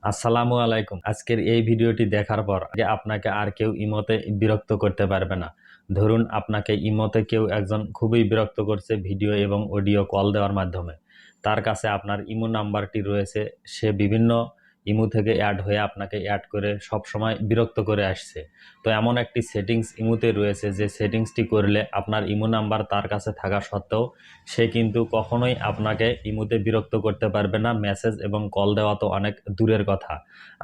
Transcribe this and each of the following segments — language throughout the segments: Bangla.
আসসালামু আলাইকুম। আজকের এই ভিডিওটি দেখার পর যে আপনাকে আর কেউ ইমোতে বিরক্ত করতে পারবে না। ধরুন আপনাকে ইমোতে কেউ একজন খুবই বিরক্ত করছে ভিডিও এবং অডিও কল দেওয়ার মাধ্যমে। তার কাছে আপনার ইমো নাম্বারটি রয়েছে, সে বিভিন্ন ইমো থেকে অ্যাড হয়ে আপনাকে অ্যাড করে সবসময় বিরক্ত করে আসছে। তো এমন একটি সেটিংস ইমোতে রয়েছে যে সেটিংসটি করলে আপনার ইমো নাম্বার তার কাছে থাকা সত্ত্বেও সে কিন্তু কখনোই আপনাকে ইমোতে বিরক্ত করতে পারবে না। মেসেজ এবং কল দেওয়া তো অনেক দূরের কথা,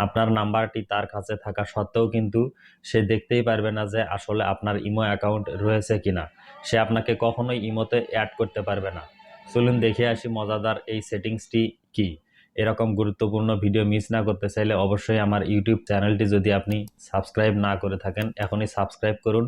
আপনার নাম্বারটি তার কাছে থাকা সত্ত্বেও কিন্তু সে দেখতেই পারবে না যে আসলে আপনার ইমো অ্যাকাউন্ট রয়েছে কিনা। সে আপনাকে কখনোই ইমোতে অ্যাড করতে পারবে না। চলুন দেখে আসি মজাদার এই সেটিংসটি কি। এরকম গুরুত্বপূর্ণ ভিডিও মিস না করতে চাইলে অবশ্যই আমার ইউটিউব চ্যানেলটি যদি আপনি সাবস্ক্রাইব না করে থাকেন এখনই সাবস্ক্রাইব করুন।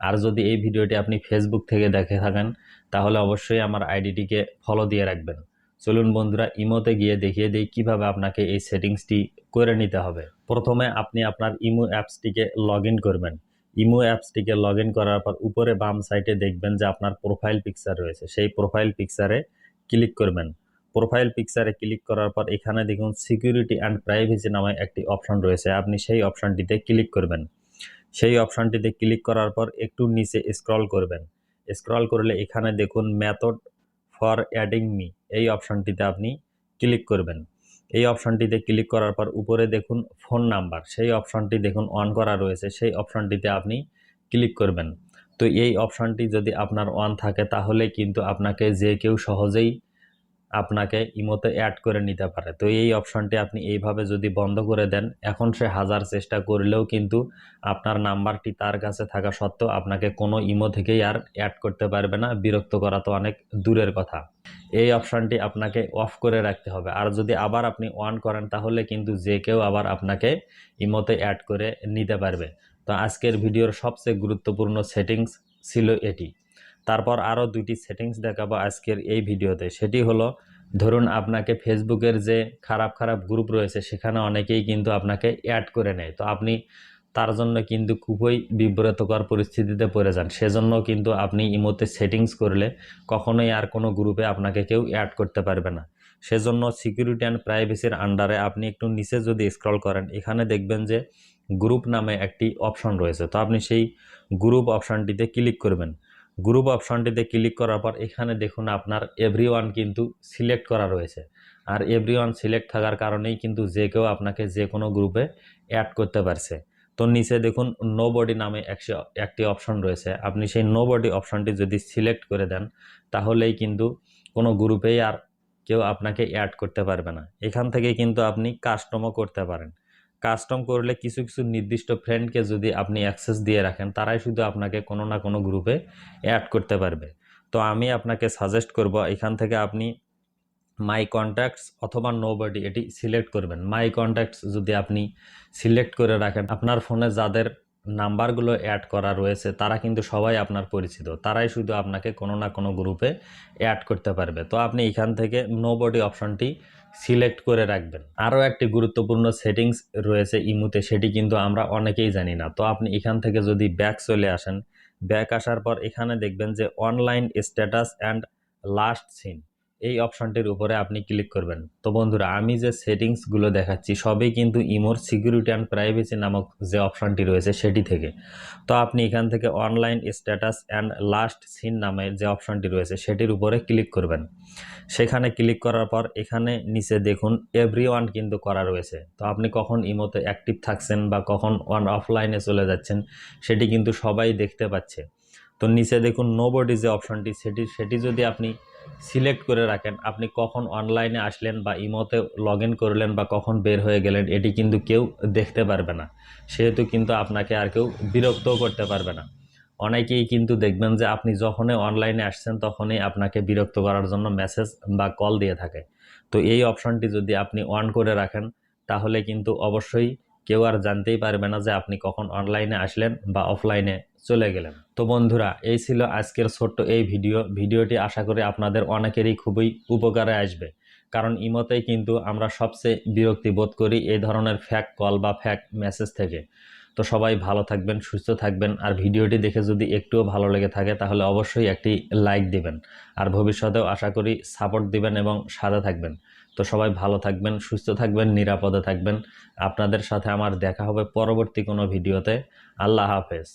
আর যদি এই ভিডিওটি আপনি ফেসবুক থেকে দেখে থাকেন তাহলে অবশ্যই আমার আইডিটিকে ফলো দিয়ে রাখবেন। চলুন বন্ধুরা, ইমোতে গিয়ে দেখিয়ে দিই কিভাবে আপনাকে এই সেটিংসটি করে নিতে হবে। প্রথমে আপনি আপনার ইমো অ্যাপসটিকে লগ ইন করবেন। ইমো অ্যাপসটিকে লগ ইন করার পর উপরে বাম সাইডে দেখবেন যে আপনার প্রোফাইল পিকচার রয়েছে, সেই প্রোফাইল পিকচারে ক্লিক করবেন। প্রোফাইল পিকচারে ক্লিক করার পর এখানে দেখুন সিকিউরিটি অ্যান্ড প্রাইভেসি নামে একটি অপশন রয়েছে, আপনি সেই অপশনটিতে ক্লিক করবেন। সেই অপশনটিতে ক্লিক করার পর একটু নিচে স্ক্রল করবেন। স্ক্রল করলে এখানে দেখুন মেথড ফর অ্যাডিং মি, এই অপশনটিতে আপনি ক্লিক করবেন। এই অপশনটিতে ক্লিক করার পর উপরে দেখুন ফোন নাম্বার, সেই অপশনটি দেখুন অন করা রয়েছে, সেই অপশনটিতে আপনি ক্লিক করবেন। তো এই অপশনটি যদি আপনার অন থাকে তাহলে কিন্তু আপনাকে যে কেউ সহজেই আপনাকে ইমোতে অ্যাড করে নিতে পারে। তো এই অপশনটি আপনি এইভাবে যদি বন্ধ করে দেন, এখন সে হাজার চেষ্টা করলেও কিন্তু আপনার নাম্বারটি তার কাছে থাকা সত্ত্বেও আপনাকে কোনো ইমো থেকেই আর অ্যাড করতে পারবে না। বিরক্ত করা তো অনেক দূরের কথা। এই অপশনটি আপনাকে অফ করে রাখতে হবে। আর যদি আবার আপনি অন করেন তাহলে কিন্তু যে কেউ আবার আপনাকে ইমোতে অ্যাড করে নিতে পারবে। তো আজকের ভিডিওর সবচেয়ে গুরুত্বপূর্ণ সেটিংস ছিল এটি। তারপর আরও দুইটি সেটিংস দেখাবো আজকের এই ভিডিওতে। সেটি হলো, ধরুন আপনাকে ফেসবুকের যে খারাপ খারাপ গ্রুপ রয়েছে সেখানে অনেকেই কিন্তু আপনাকে অ্যাড করে নেয়। তো আপনি তার জন্য কিন্তু খুবই বিব্রতকর পরিস্থিতিতে পড়ে যান। সেজন্য কিন্তু আপনি ইমোতে সেটিংস করলে কখনোই আর কোনো গ্রুপে আপনাকে কেউ অ্যাড করতে পারবে না। সেজন্য সিকিউরিটি অ্যান্ড প্রাইভেসির আন্ডারে আপনি একটু নিচে যদি স্ক্রল করেন এখানে দেখবেন যে গ্রুপ নামে একটি অপশন রয়েছে। তো আপনি সেই গ্রুপ অপশনটিতে ক্লিক করবেন। গ্রুপ অপশনটিতে ক্লিক করার পর এখানে দেখুন আপনার এভরিওয়ান কিন্তু সিলেক্ট করা রয়েছে। আর এভরিওয়ান সিলেক্ট থাকার কারণেই কিন্তু যে কেউ আপনাকে যে কোনো গ্রুপে অ্যাড করতে পারছে। তো নিচে দেখুন নোবডি নামে একটি অপশন রয়েছে, আপনি সেই নোবডি অপশনটি যদি সিলেক্ট করে দেন তাহলেই কিন্তু কোনো গ্রুপেই আর কেউ আপনাকে অ্যাড করতে পারবে না। এখান থেকে কিন্তু আপনি কাস্টমও করতে পারেন। কাস্টম করলে কিছু কিছু নির্দিষ্ট ফ্রেন্ডকে যদি আপনি অ্যাক্সেস দিয়ে রাখেন তারাই শুধু আপনাকে কোনো না কোনো গ্রুপে অ্যাড করতে পারবে। তো আমি আপনাকে সাজেস্ট করব এখান থেকে আপনি মাই কন্ট্যাক্টস অথবা নোবডি এটি সিলেক্ট করবেন। মাই কন্ট্যাক্টস যদি আপনি সিলেক্ট করে রাখেন, আপনার ফোনে যাদের নাম্বারগুলো অ্যাড করা রয়েছে তারা কিন্তু সবাই আপনার পরিচিত, তারাই শুধু আপনাকে কোনো না কোনো গ্রুপে অ্যাড করতে পারবে। তো আপনি এখান থেকে নোবডি অপশনটি সিলেক্ট করে রাখবেন। আরও একটি গুরুত্বপূর্ণ সেটিংস রয়েছে ইমোতে, সেটি কিন্তু আমরা অনেকেই জানি না। তো আপনি এখান থেকে যদি ব্যাক চলে আসেন, ব্যাক আসার পর এখানে দেখবেন যে online status and last seen, এই অপশনটির উপরে আপনি ক্লিক করবেন। তো বন্ধুরা, আমি যে সেটিংসগুলো দেখাচ্ছি সবই কিন্তু ইমোর সিকিউরিটি অ্যান্ড প্রাইভেসি নামক যে অপশনটি রয়েছে সেটি থেকে। তো আপনি এখান থেকে online status and last seen নামে যে অপশনটি রয়েছে সেটির উপরে ক্লিক করবেন। সেখানে ক্লিক করার পর এখানে নিচে দেখুন এভরিওয়ান কিন্তু করা রয়েছে। তো আপনি কখন ইমোতে অ্যাক্টিভ থাকছেন বা কখন অফলাইনে চলে যাচ্ছেন সেটি কিন্তু সবাই দেখতে পাচ্ছে। তো নিচে দেখুন নোবডি যে অপশনটি সেটি যদি আপনি সিলেক্ট করে রাখেন, আপনি কখন অনলাইনে আসলেন বা ইমোতে লগ ইন করলেন বা কখন বের হয়ে গেলেন এটি কিন্তু কেউ দেখতে পারবে না। সেহেতু কিন্তু আপনাকে আর কেউ বিরক্তও করতে পারবে না। অনেকেই কিন্তু দেখবেন যে আপনি যখনই অনলাইনে আসছেন তখনই আপনাকে বিরক্ত করার জন্য মেসেজ বা কল দিয়ে থাকে। তো এই অপশনটি যদি আপনি অন করে রাখেন তাহলে কিন্তু অবশ্যই কেউ আর জানতেই পারবে না যে আপনি কখন অনলাইনে আসলেন বা অফলাইনে চলে গেলেন। তো বন্ধুরা, এই ছিল আজকের ছোট্ট এই ভিডিওটি আশা করি আপনাদের অনেকেরই খুবই উপকারে আসবে। কারণ ইমোতেই কিন্তু আমরা সবচেয়ে বিরক্তি বোধ করি এই ধরনের ফ্যাক কল বা ফ্যাক মেসেজ থেকে। তো সবাই ভালো থাকবেন, সুস্থ থাকবেন। আর ভিডিওটি দেখে যদি একটুও ভালো লেগে থাকে তাহলে অবশ্যই একটি লাইক দিবেন। আর ভবিষ্যতেও আশা করি সাপোর্ট দিবেন এবং সাথে থাকবেন। তো সবাই ভালো থাকবেন, সুস্থ থাকবেন, নিরাপদে থাকবেন। আপনাদের সাথে আমার দেখা হবে পরবর্তী কোনো ভিডিওতে। আল্লাহ হাফেজ।